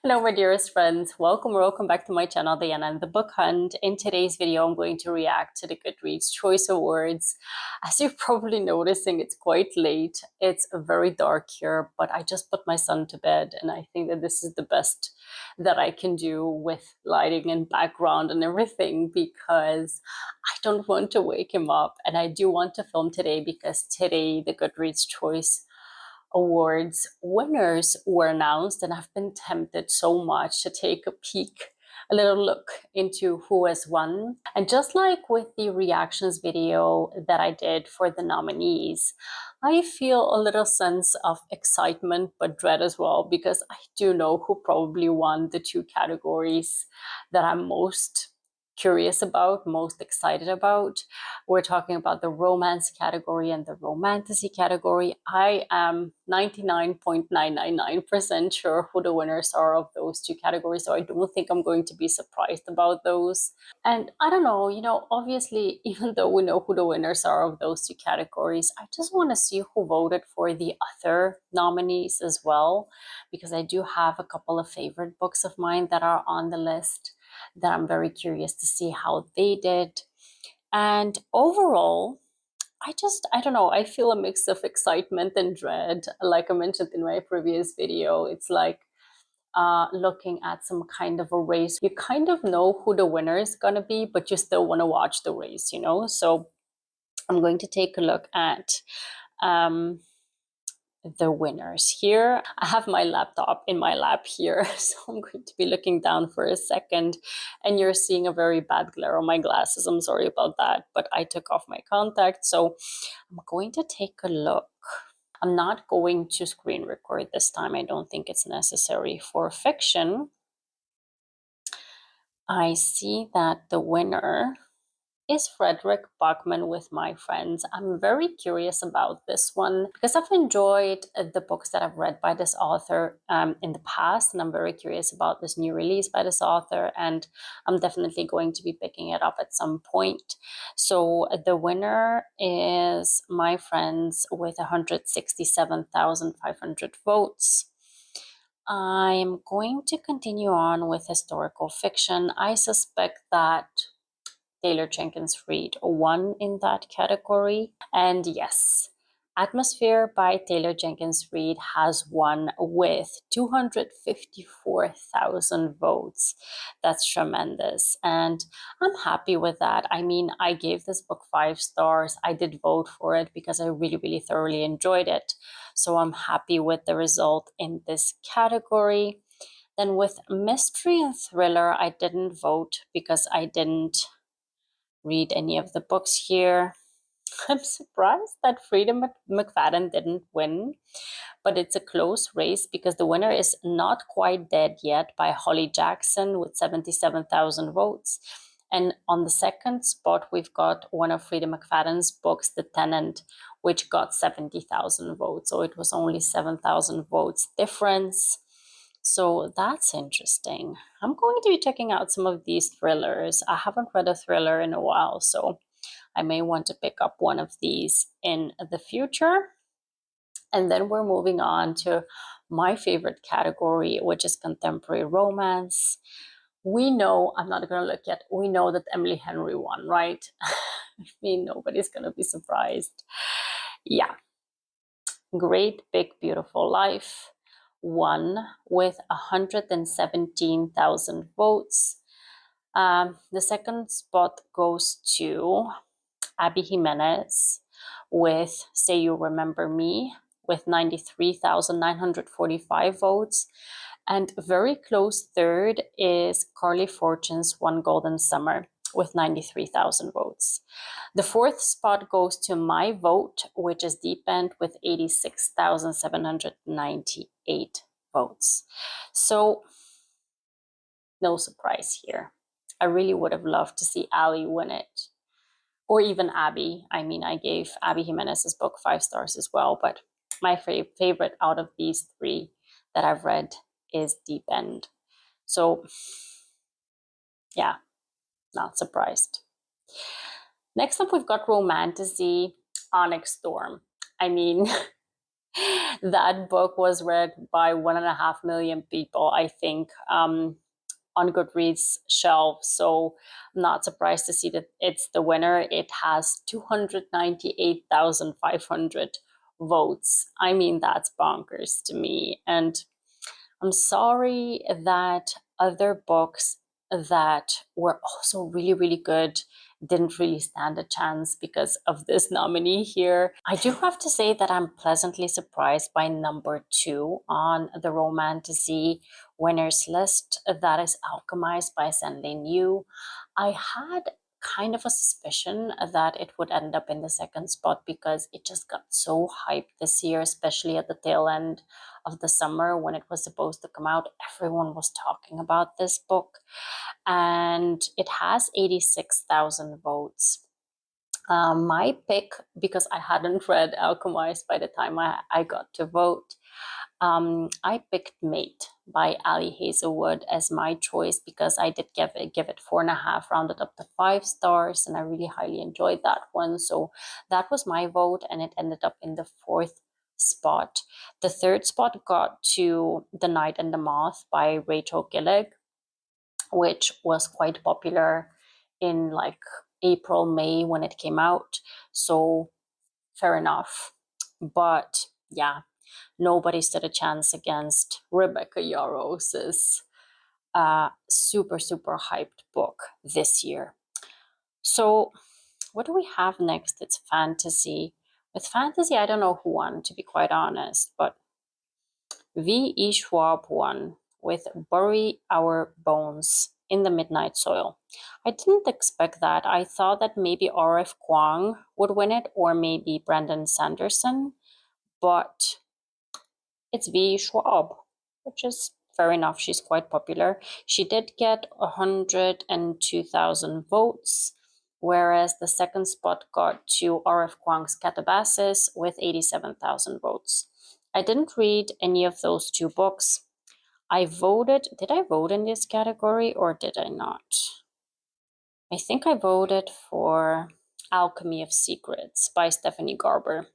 Hello, my dearest friends. Welcome back to my channel, Diana and the Book Hunt. In today's video, I'm going to react to the Goodreads Choice Awards. As you're probably noticing, it's quite late. It's very dark here, but I just put my son to bed, and I think that this is the best that I can do with lighting and background and everything because I don't want to wake him up. And I do want to film today because today the Goodreads Choice Awards winners were announced, and I've been tempted so much to take a peek, a little look into who has won. And just like with the reactions video that I did for the nominees, I feel a little sense of excitement but dread as well, because I do know who probably won the two categories that I'm most curious about, most excited about. We're talking about the romance category and the romantasy category. I am 99.999% sure who the winners are of those two categories, so I don't think I'm going to be surprised about those. And I don't know, obviously, even though we know who the winners are of those two categories, I just want to see who voted for the other nominees as well, because I do have a couple of favorite books of mine that are on the list that I'm very curious to see how they did. And overall, I don't know, I feel a mix of excitement and dread. Like I mentioned in my previous video, it's like looking at some kind of a race. You kind of know who the winner is going to be, but you still want to watch the race, So I'm going to take a look at the winners here. I have my laptop in my lap here, so I'm going to be looking down for a second, and you're seeing a very bad glare on my glasses. I'm sorry about that, but I took off my contacts, so I'm going to take a look. I'm not going to screen record this time. I don't think it's necessary. For fiction, I see that the winner is Frederick Bachman with My Friends. I'm very curious about this one because I've enjoyed the books that I've read by this author in the past, and I'm very curious about this new release by this author, and I'm definitely going to be picking it up at some point. So the winner is My Friends with 167,500 votes. I'm going to continue on with historical fiction. I suspect that Taylor Jenkins Reid won in that category. And yes, Atmosphere by Taylor Jenkins Reid has won with 254,000 votes. That's tremendous. And I'm happy with that. I mean, I gave this book 5 stars. I did vote for it because I really thoroughly enjoyed it. So I'm happy with the result in this category. Then with mystery and thriller, I didn't vote because I didn't read any of the books here. I'm surprised that Freedom McFadden didn't win, but it's a close race because the winner is Not Quite Dead Yet by Holly Jackson with 77,000 votes. And on the second spot, we've got one of Freedom McFadden's books, The Tenant, which got 70,000 votes. So it was only 7,000 votes difference. So that's interesting. I'm going to be checking out some of these thrillers. I haven't read a thriller in a while, so I may want to pick up one of these in the future. And then we're moving on to my favorite category, which is contemporary romance. We know, I'm not going to look yet, we know that Emily Henry won, right? I mean, nobody's going to be surprised. Yeah. Great Big Beautiful Life won with 117,000 votes. The second spot goes to Abby Jimenez with Say You Remember Me with 93,945 votes. And very close third is Carly Fortune's One Golden Summer with 93,000 votes. The fourth spot goes to My Vote, which is Deep End with 86,798 votes. So no surprise here. I really would have loved to see Ali win it, or even Abby. I mean, I gave Abby Jimenez's book 5 stars as well, but my favorite out of these 3 that I've read is Deep End. So yeah, not surprised. Next up, we've got Romantasy, Onyx Storm. I mean, That book was read by 1.5 million people, I think, on Goodreads shelf. So I'm not surprised to see that it's the winner. It has 298,500 votes. I mean, that's bonkers to me. And I'm sorry that other books that were also really, really good didn't really stand a chance because of this nominee here. I do have to say that I'm pleasantly surprised by number 2 on the Romantasy winners list. That is Alchemized by Zenlin Yu. I had kind of a suspicion that it would end up in the second spot because it just got so hyped this year, especially at the tail end of the summer when it was supposed to come out. Everyone was talking about this book, and it has 86,000 votes. My pick, because I hadn't read Alchemized by the time I got to vote, I picked Mate by Ali Hazelwood as my choice because I did give it 4.5, rounded up to 5 stars, and I really highly enjoyed that one. So that was my vote, and it ended up in the 4th spot. The 3rd spot got to The Night and the Moth by Rachel Gillig, which was quite popular in like April, May when it came out. So fair enough. But yeah, nobody stood a chance against Rebecca Yarros's super, super hyped book this year. So what do we have next? It's fantasy. With fantasy, I don't know who won, to be quite honest, but V.E. Schwab won with Bury Our Bones in the Midnight Soil. I didn't expect that. I thought that maybe R.F. Kuang would win it, or maybe Brandon Sanderson, but it's V. Schwab, which is fair enough. She's quite popular. She did get 102,000 votes, whereas the second spot got to R.F. Kuang's Catabasis with 87,000 votes. I didn't read any of those 2 books. I voted. Did I vote in this category or did I not? I think I voted for Alchemy of Secrets by Stephanie Garber.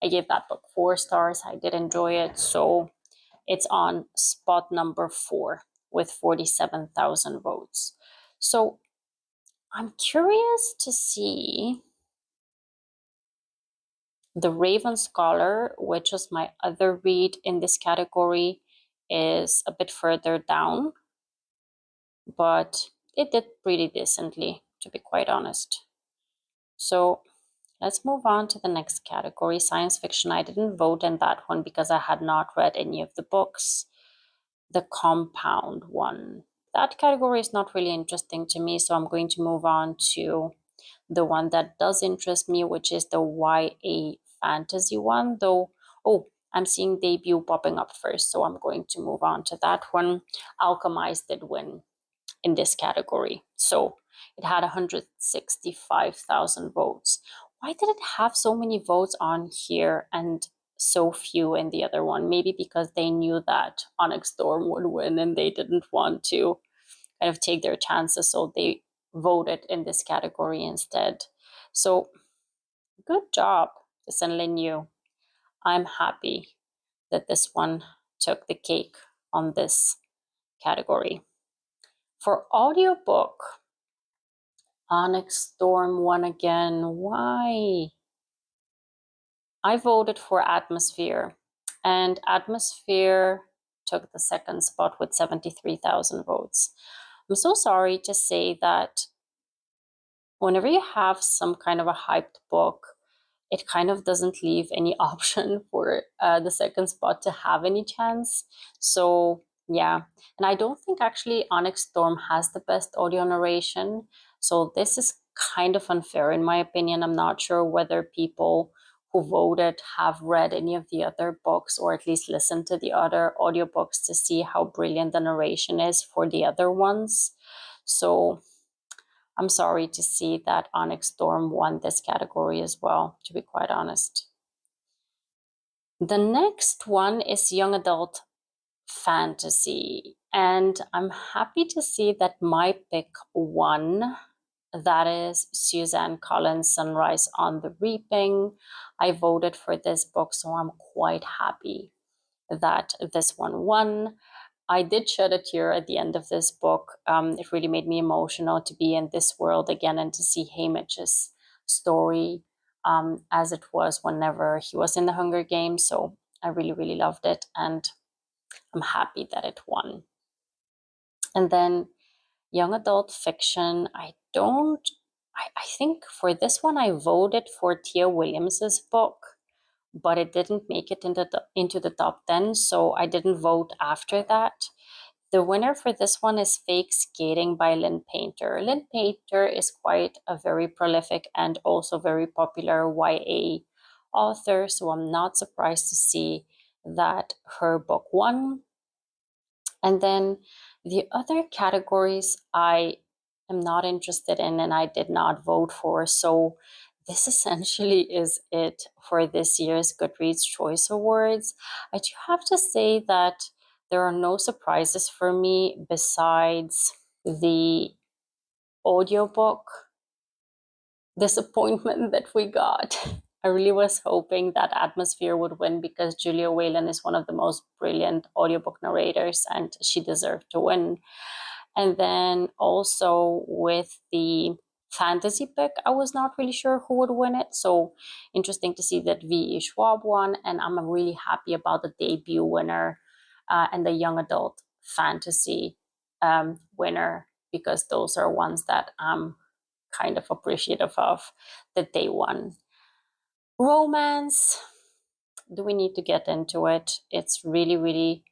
I gave that book 4 stars. I did enjoy it. So it's on spot number 4 with 47,000 votes. So I'm curious to see The Raven Scholar, which was my other read in this category, is a bit further down, but it did pretty decently, to be quite honest. So let's move on to the next category, science fiction. I didn't vote in that one because I had not read any of the books. The Compound one. That category is not really interesting to me, so I'm going to move on to the one that does interest me, which is the YA fantasy one, though. Oh, I'm seeing debut popping up first, so I'm going to move on to that one. Alchemized did win in this category, so it had 165,000 votes. Why did it have so many votes on here and so few in the other one? Maybe because they knew that Onyx Storm would win and they didn't want to kind of take their chances, so they voted in this category instead. So good job to Senlin Yu. I'm happy that this one took the cake on this category. For audiobook, Onyx Storm won again. Why? I voted for Atmosphere, and Atmosphere took the second spot with 73,000 votes. I'm so sorry to say that whenever you have some kind of a hyped book, it kind of doesn't leave any option for the second spot to have any chance. So yeah, and I don't think actually Onyx Storm has the best audio narration. So this is kind of unfair in my opinion. I'm not sure whether people who voted have read any of the other books or at least listened to the other audiobooks to see how brilliant the narration is for the other ones. So I'm sorry to see that Onyx Storm won this category as well, to be quite honest. The next one is young adult fantasy, and I'm happy to see that my pick won that is Suzanne Collins' Sunrise on the Reaping. I voted for this book, so I'm quite happy that this one won. I did shed a tear at the end of this book. It really made me emotional to be in this world again and to see Haymitch's story as it was whenever he was in the Hunger Games. So I really, really loved it, and I'm happy that it won. And then young adult fiction, I think for this one I voted for Tia Williams's book, but it didn't make it into the top 10, so I didn't vote after that. The winner for this one is Fake Skating by Lynn Painter. Lynn Painter is quite a very prolific and also very popular YA author, so I'm not surprised to see that her book won. And then the other categories I am not interested in and I did not vote for. So this essentially is it for this year's Goodreads Choice Awards. I do have to say that there are no surprises for me besides the audiobook disappointment that we got. I really was hoping that Atmosphere would win because Julia Whelan is one of the most brilliant audiobook narrators and she deserved to win. And then also with the fantasy pick, I was not really sure who would win it. So interesting to see that V.E. Schwab won, and I'm really happy about the debut winner and the young adult fantasy winner because those are ones that I'm kind of appreciative of that they won. Romance, do we need to get into it? It's really, really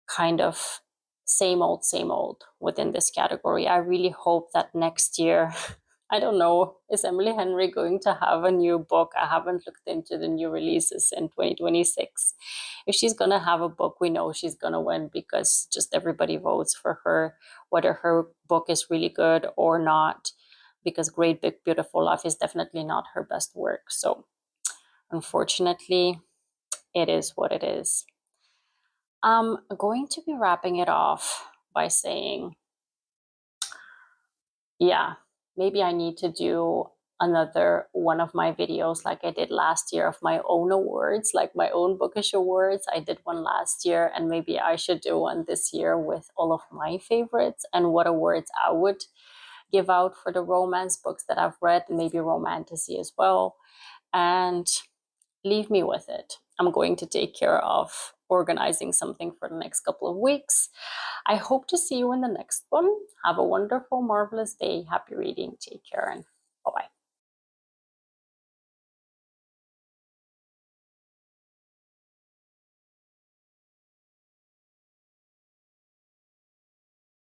kind of same old within this category. I really hope that next year, I don't know, is Emily Henry going to have a new book? I haven't looked into the new releases in 2026. If she's going to have a book, we know she's going to win because just everybody votes for her, whether her book is really good or not, because Great Big Beautiful Life is definitely not her best work. So unfortunately, it is what it is. I'm going to be wrapping it off by saying, yeah, maybe I need to do another one of my videos like I did last year of my own awards, like my own bookish awards. I did one last year, and maybe I should do one this year with all of my favorites and what awards I would give out for the romance books that I've read, and maybe romantasy as well. And leave me with it. I'm going to take care of organizing something for the next couple of weeks. I hope to see you in the next one. Have a wonderful, marvelous day. Happy reading. Take care and bye-bye.